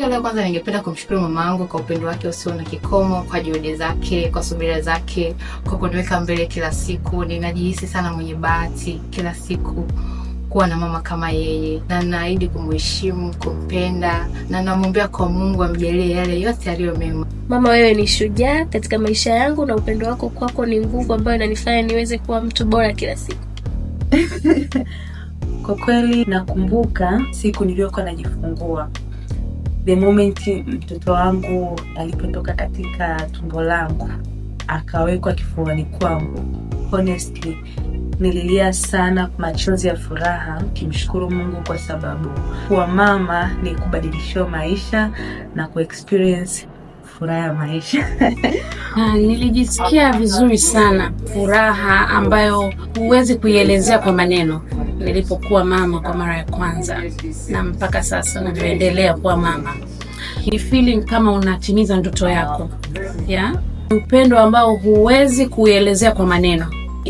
ya leo kwanza ningependa kumshukuru mamangu kwa upendo wake usio na kikomo, kwa juhudi zake, kwa subira zake, kwa kuniweka mbele kila siku. Ninajihisi sana mwenye bahati kila siku kuwa na mama kama yeye, na naahidi kumheshimu, kumpenda, na namwombea kwa Mungu amjalie yale yote aliyo mema. Mama, wewe ni shujaa katika maisha yangu, na upendo wako kwako ni nguvu ambayo inanifanya niweze kuwa mtu bora kila siku. Kwa kweli nakumbuka siku niliyokuwa najifungua. The moment mtoto wangu alipotoka katika tumbo langu akawekwa kifuani kwangu, honestly nililia sana, machozi ya furaha, kimshukuru Mungu kwa sababu kuwa mama ni kubadilisha maisha na kuexperience furaha ya maisha. Nilijisikia vizuri sana, furaha ambayo huwezi kuielezea kwa maneno nilipokuwa mama kwa mara ya kwanza, na mpaka sasa navyoendelea kuwa mama. Ni feeling kama unatimiza ndoto yako. Upendo ambao huwezi kuielezea kwa maneno.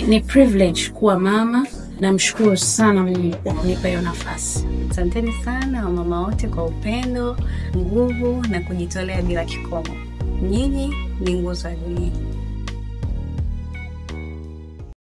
Ni privilege kuwa mama, na mshukuru sana Mungu kwa kunipa hiyo nafasi. Asanteni sana wamama wote kwa upendo, nguvu na kujitolea bila kikomo. Nyinyi ni nguzo ya dunia.